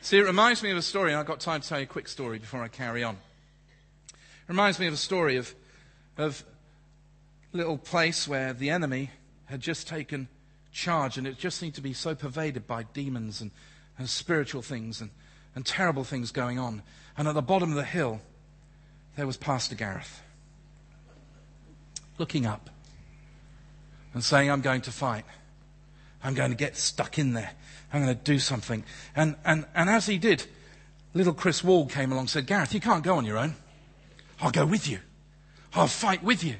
See, it reminds me of a story, and I've got time to tell you a quick story before I carry on. It reminds me of a story of a little place where the enemy had just taken charge, and it just seemed to be so pervaded by demons and spiritual things and terrible things going on. And at the bottom of the hill, there was Pastor Gareth, looking up and saying, I'm going to fight. I'm going to get stuck in there. I'm going to do something. And as he did, little Chris Wall came along and said, Gareth, you can't go on your own. I'll go with you. I'll fight with you.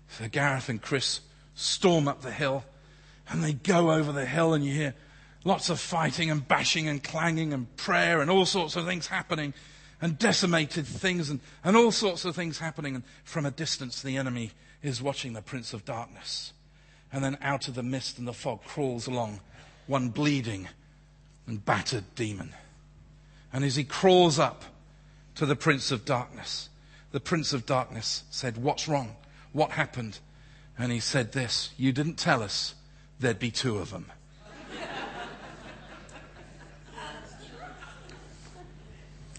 So Gareth and Chris storm up the hill, and they go over the hill, and you hear lots of fighting and bashing and clanging and prayer and all sorts of things happening, and decimated things and all sorts of things happening. And from a distance, the enemy is watching the Prince of Darkness. And then out of the mist and the fog crawls along one bleeding and battered demon. And as he crawls up to the Prince of Darkness, the Prince of Darkness said, what's wrong? What happened? And he said this, you didn't tell us there'd be two of them.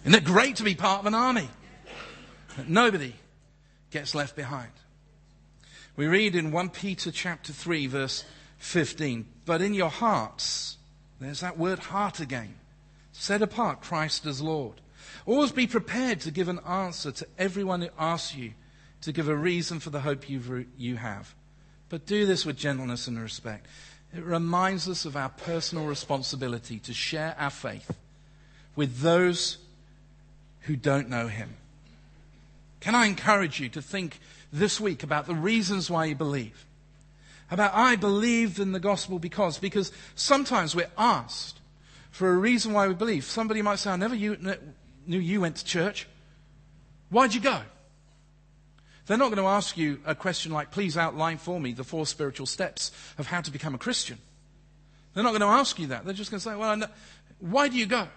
Isn't it great to be part of an army? That nobody gets left behind. We read in 1 Peter chapter 3 verse 15, but in your hearts, there's that word heart again, set apart Christ as Lord. Always be prepared to give an answer to everyone who asks you to give a reason for the hope you have. But do this with gentleness and respect. It reminds us of our personal responsibility to share our faith with those who don't know him. Can I encourage you to think this week about the reasons why you believe? About I believed in the gospel because sometimes we're asked for a reason why we believe. Somebody might say, I never knew you went to church. Why'd you go? They're not going to ask you a question like, please outline for me the 4 spiritual steps of how to become a Christian. They're not going to ask you that. They're just going to say, well, why do you go?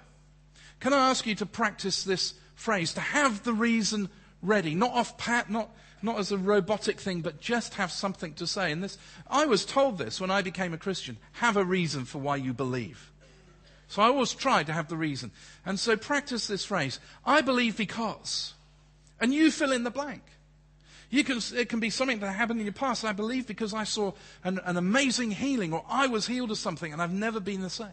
Can I ask you to practice this phrase, to have the reason ready, not off pat, not as a robotic thing, but just have something to say. And this, I was told this when I became a Christian, have a reason for why you believe. So I always try to have the reason. And so practice this phrase, I believe because, and you fill in the blank. It can be something that happened in your past. I believe because I saw an amazing healing, or I was healed of something and I've never been the same.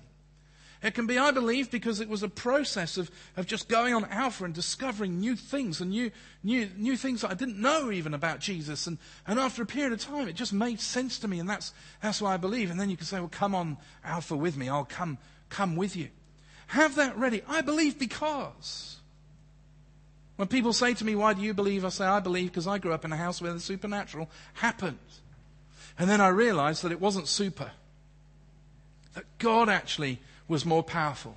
It can be, I believe, because it was a process of just going on Alpha and discovering new things and new things that I didn't know even about Jesus. And after a period of time, it just made sense to me, and that's why I believe. And then you can say, well, come on, Alpha, with me. I'll come with you. Have that ready. I believe because. When people say to me, why do you believe? I say, I believe because I grew up in a house where the supernatural happened. And then I realized that it wasn't super. That God actually was more powerful.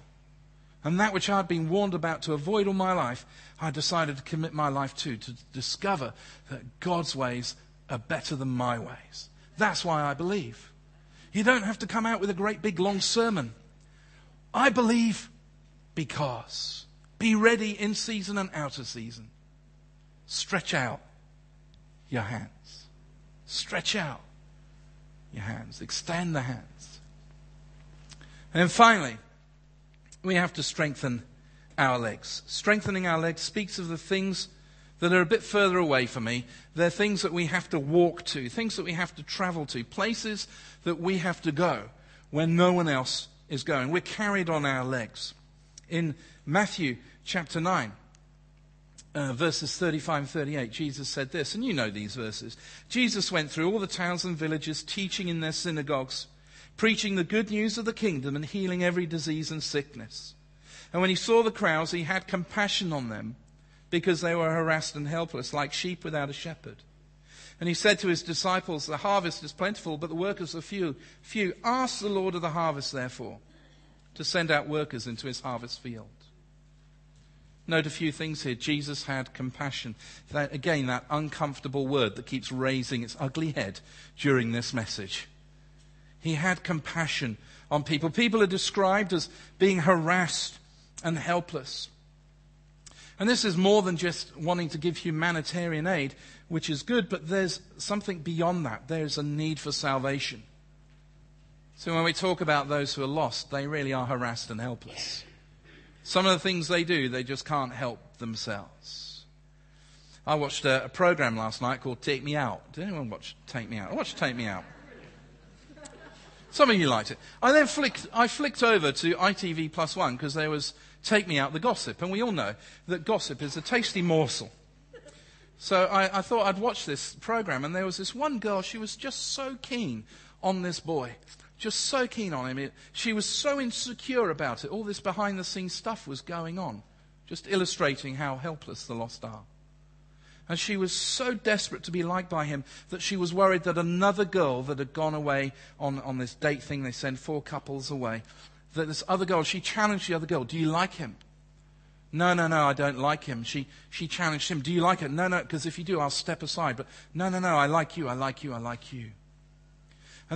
And that which I'd been warned about to avoid all my life, I decided to commit my life to discover that God's ways are better than my ways. That's why I believe. You don't have to come out with a great big long sermon. I believe because. Be ready in season and out of season. Stretch out your hands. Stretch out your hands. Extend the hands. And then finally, we have to strengthen our legs. Strengthening our legs speaks of the things that are a bit further away from me. They're things that we have to walk to, things that we have to travel to, places that we have to go when no one else is going. We're carried on our legs. In Matthew chapter 9, verses 35 and 38, Jesus said this, and you know these verses. Jesus went through all the towns and villages, teaching in their synagogues, preaching the good news of the kingdom and healing every disease and sickness. And when he saw the crowds, he had compassion on them because they were harassed and helpless, like sheep without a shepherd. And he said to his disciples, the harvest is plentiful, but the workers are few. Ask the Lord of the harvest, therefore, to send out workers into his harvest field. Note a few things here. Jesus had compassion. That uncomfortable word that keeps raising its ugly head during this message. He had compassion on people. People are described as being harassed and helpless. And this is more than just wanting to give humanitarian aid, which is good, but there's something beyond that. There's a need for salvation. So when we talk about those who are lost, they really are harassed and helpless. Some of the things they do, they just can't help themselves. I watched a program last night called Take Me Out. Did anyone watch Take Me Out? I watched Take Me Out. Some of you liked it. I flicked over to ITV Plus One because there was Take Me Out, the gossip. And we all know that gossip is a tasty morsel. So I thought I'd watch this program, and there was this one girl, she was just so keen on this boy. Just so keen on him. She was so insecure about it. All this behind-the-scenes stuff was going on, just illustrating how helpless the lost are. And she was so desperate to be liked by him that she was worried that another girl that had gone away on this date thing, they send 4 couples away, that this other girl, she challenged the other girl, do you like him? No, I don't like him. She challenged him, do you like it? No, because if you do, I'll step aside. But no, I like you. And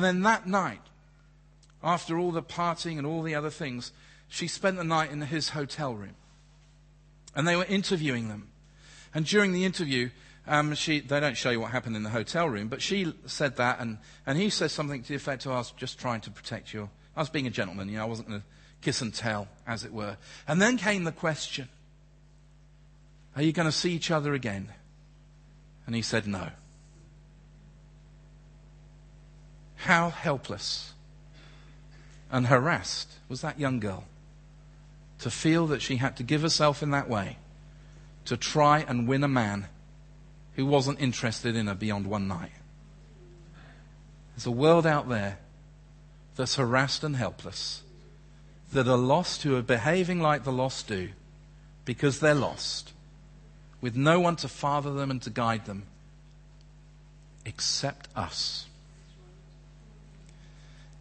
then that night, after all the partying and all the other things, she spent the night in his hotel room. And they were interviewing them. And during the interview, they don't show you what happened in the hotel room, but she said that, and he said something to the effect of, I was just trying to protect you. I was being a gentleman, I wasn't going to kiss and tell, as it were. And then came the question, are you going to see each other again? And he said no. How helpless and harassed was that young girl to feel that she had to give herself in that way to try and win a man who wasn't interested in her beyond one night. There's a world out there that's harassed and helpless, that are lost, who are behaving like the lost do because they're lost, with no one to father them and to guide them except us.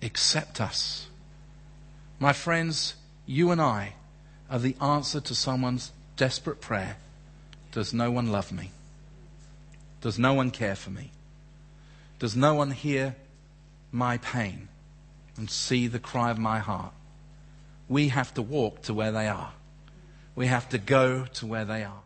Except us. My friends, you and I are the answer to someone's desperate prayer. Does no one love me? Does no one care for me? Does no one hear my pain and see the cry of my heart? We have to walk to where they are. We have to go to where they are.